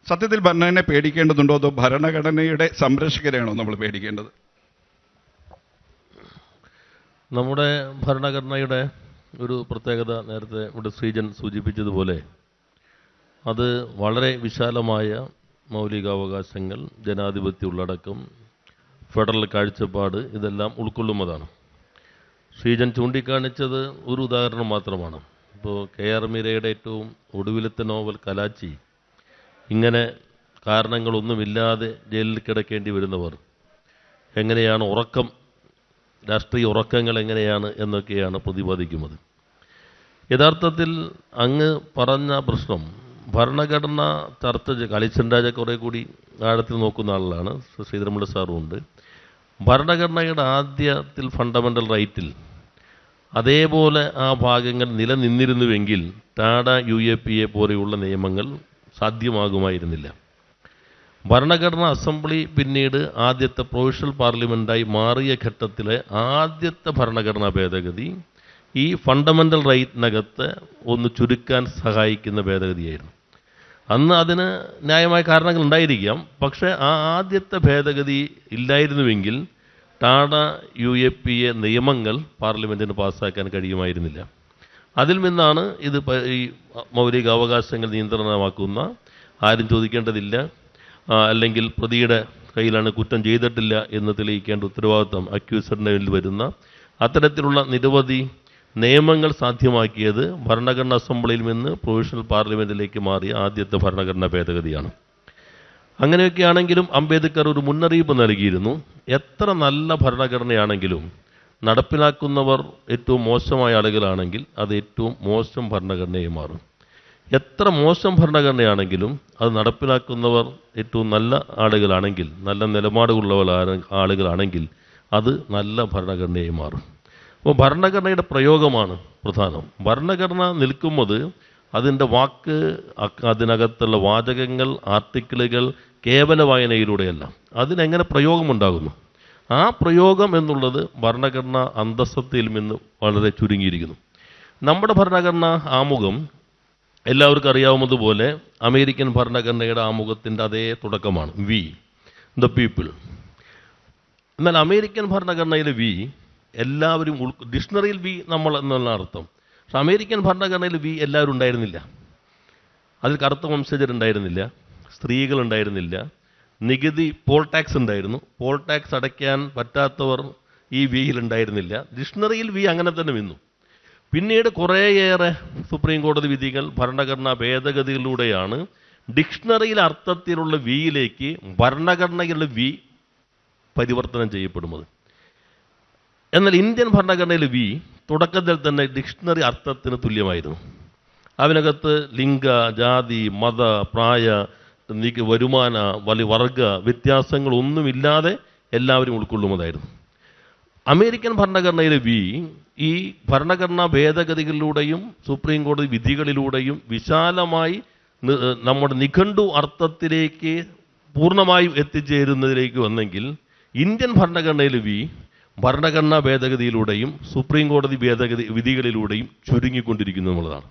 സത്യത്തിൽ ഭരണഘടനയെ പേടിക്കേണ്ടതുണ്ടോ അതോ ഭരണഘടനയുടെ സംരക്ഷകരെയാണോ നമ്മൾ പേടിക്കേണ്ടത്? നമ്മുടെ ഭരണഘടനയുടെ ഒരു പ്രത്യേകത നേരത്തെ ഇവിടെ ശ്രീജൻ സൂചിപ്പിച്ചതുപോലെ അത് വളരെ വിശാലമായ മൗലികാവകാശങ്ങൾ, ജനാധിപത്യ ഉള്ളടക്കം, ഫെഡറൽ കാഴ്ചപ്പാട് ഇതെല്ലാം ഉൾക്കൊള്ളുന്നതാണ്. ശ്രീജൻ ചൂണ്ടിക്കാണിച്ചത് ഒരു ഉദാഹരണം മാത്രമാണ്. ഇപ്പോൾ KR മീരയുടെ ഏറ്റവും ഒടുവിലത്തെ നോവൽ കലാച്ചി, ഇങ്ങനെ കാരണങ്ങളൊന്നുമില്ലാതെ ജയിലിൽ കിടക്കേണ്ടി വരുന്നവർ എങ്ങനെയാണ് ഉറക്കം, രാഷ്ട്രീയ ഉറക്കങ്ങൾ എങ്ങനെയാണ് എന്നൊക്കെയാണ് പ്രതിപാദിക്കുന്നത്. യഥാർത്ഥത്തിൽ അങ്ങ് പറഞ്ഞ പ്രശ്നം ഭരണഘടന ചർച്ച കളിച്ചൻ രാജ കുറേ കൂടി ആഴത്തിൽ നോക്കുന്ന ആളാണ്, ശ്രീധരൻപിള്ള സാറും ഉണ്ട്. ഭരണഘടനയുടെ ആദ്യത്തിൽ ഫണ്ടമെൻ്റൽ റൈറ്റിൽ അതേപോലെ ആ ഭാഗങ്ങൾ നിലനിന്നിരുന്നുവെങ്കിൽ ടാഡ UAPA പോലെയുള്ള നിയമങ്ങൾ സാധ്യമാകുമായിരുന്നില്ല. ഭരണഘടനാ അസംബ്ലി പിന്നീട് ആദ്യത്തെ പ്രൊവിഷണൽ പാർലമെൻറ്റായി മാറിയ ഘട്ടത്തിലെ ആദ്യത്തെ ഭരണഘടനാ ഭേദഗതി ഈ ഫണ്ടമെൻ്റൽ റൈറ്റിനകത്ത് ഒന്ന് ചുരുക്കാൻ സഹായിക്കുന്ന ഭേദഗതിയായിരുന്നു. അന്ന് അതിന് ന്യായമായ കാരണങ്ങൾ ഉണ്ടായിരിക്കാം. പക്ഷേ ആ ആദ്യത്തെ ഭേദഗതി ഇല്ലായിരുന്നുവെങ്കിൽ ടാഡ UAPA നിയമങ്ങൾ പാർലമെൻറ്റിന് പാസ്സാക്കാൻ കഴിയുമായിരുന്നില്ല. അതിൽ നിന്നാണ് ഇത് ഈ മൗലിക അവകാശങ്ങൾ നിയന്ത്രണമാക്കുന്ന, ആരും ചോദിക്കേണ്ടതില്ല, അല്ലെങ്കിൽ പ്രതിയുടെ കയ്യിലാണ് കുറ്റം ചെയ്തിട്ടില്ല എന്ന് തെളിയിക്കേണ്ട ഉത്തരവാദിത്വം അക്യൂസറിൻ്റെ മേൽ വരുന്ന അത്തരത്തിലുള്ള നിരവധി നിയമങ്ങൾ സാധ്യമാക്കിയത് ഭരണഘടനാ അസംബ്ലിയിൽ നിന്ന് പ്രൊവിഷണൽ പാർലമെൻറ്റിലേക്ക് മാറിയ ആദ്യത്തെ ഭരണഘടനാ ഭേദഗതിയാണ്. അങ്ങനെയൊക്കെയാണെങ്കിലും അംബേദ്കർ ഒരു മുന്നറിയിപ്പ് നൽകിയിരുന്നു. എത്ര നല്ല ഭരണഘടനയാണെങ്കിലും നടപ്പിലാക്കുന്നവർ ഏറ്റവും മോശമായ ആളുകളാണെങ്കിൽ അത് ഏറ്റവും മോശം ഭരണഘടനയായി മാറും. എത്ര മോശം ഭരണഘടനയാണെങ്കിലും അത് നടപ്പിലാക്കുന്നവർ ഏറ്റവും നല്ല ആളുകളാണെങ്കിൽ, നല്ല നിലപാടുള്ള ആളുകളാണെങ്കിൽ അത് നല്ല ഭരണഘടനയായി മാറും. അപ്പോൾ ഭരണഘടനയുടെ പ്രയോഗമാണ് പ്രധാനം. ഭരണഘടന നിൽക്കുന്നത് അതിൻ്റെ വാക്ക്, അതിനകത്തുള്ള വാചകങ്ങൾ, ആർട്ടിക്കിളുകൾ കേവല വായനയിലൂടെയല്ല, അതിനെങ്ങനെ പ്രയോഗമുണ്ടാകുന്നു. ആ പ്രയോഗം എന്നുള്ളത് ഭരണഘടന അന്തസ്സത്തിൽ നിന്ന് വളരെ ചുരുങ്ങിയിരിക്കുന്നു. നമ്മുടെ ഭരണഘടന ആമുഖം എല്ലാവർക്കും അറിയാവുന്നതുപോലെ അമേരിക്കൻ ഭരണഘടനയുടെ ആമുഖത്തിൻ്റെ അതേ തുടക്കമാണ്, വി ദ പീപ്പിൾ. എന്നാൽ അമേരിക്കൻ ഭരണഘടനയിലെ വി എല്ലാവരും ഡിക്ഷണറിയിൽ വി നമ്മൾ എന്നുള്ള അർത്ഥം. പക്ഷെ അമേരിക്കൻ ഭരണഘടനയിൽ വി എല്ലാവരും ഉണ്ടായിരുന്നില്ല. അതിൽ കറുത്ത വംശജരുണ്ടായിരുന്നില്ല, സ്ത്രീകളുണ്ടായിരുന്നില്ല, നികുതി പോൾ ടാക്സ് ഉണ്ടായിരുന്നു. പോൾ ടാക്സ് അടയ്ക്കാൻ പറ്റാത്തവർ ഈ വിയിൽ ഉണ്ടായിരുന്നില്ല. ഡിക്ഷണറിയിൽ വി അങ്ങനെ തന്നെ നിന്നു. പിന്നീട് കുറേയേറെ സുപ്രീം കോടതി വിധികൾ, ഭരണഘടനാ ഭേദഗതികളിലൂടെയാണ് ഡിക്ഷണറിയിൽ അർത്ഥത്തിലുള്ള വിയിലേക്ക് ഭരണഘടനയിലുള്ള വി പരിവർത്തനം ചെയ്യപ്പെടുന്നത്. എന്നാൽ ഇന്ത്യൻ ഭരണഘടനയിലെ വി തുടക്കത്തിൽ തന്നെ ഡിക്ഷണറി അർത്ഥത്തിന് തുല്യമായിരുന്നു. അതിനകത്ത് ലിംഗ, ജാതി, മത, പ്രായ, വരുമാന, വർഗ വ്യത്യാസങ്ങളൊന്നുമില്ലാതെ എല്ലാവരും ഉൾക്കൊള്ളുന്നതായിരുന്നു. അമേരിക്കൻ ഭരണഘടനയിലെ വി ഈ ഭരണഘടനാ ഭേദഗതികളിലൂടെയും സുപ്രീം കോടതി വിധികളിലൂടെയും വിശാലമായി നമ്മുടെ നിഘണ്ടു അർത്ഥത്തിലേക്ക് പൂർണ്ണമായും എത്തിച്ചേരുന്നതിലേക്ക് വന്നെങ്കിൽ ഇന്ത്യൻ ഭരണഘടനയിലെ വി ഭരണഘടനാ ഭേദഗതിയിലൂടെയും സുപ്രീം കോടതി വിധികളിലൂടെയും ചുരുങ്ങിക്കൊണ്ടിരിക്കുന്നു എന്നുള്ളതാണ്.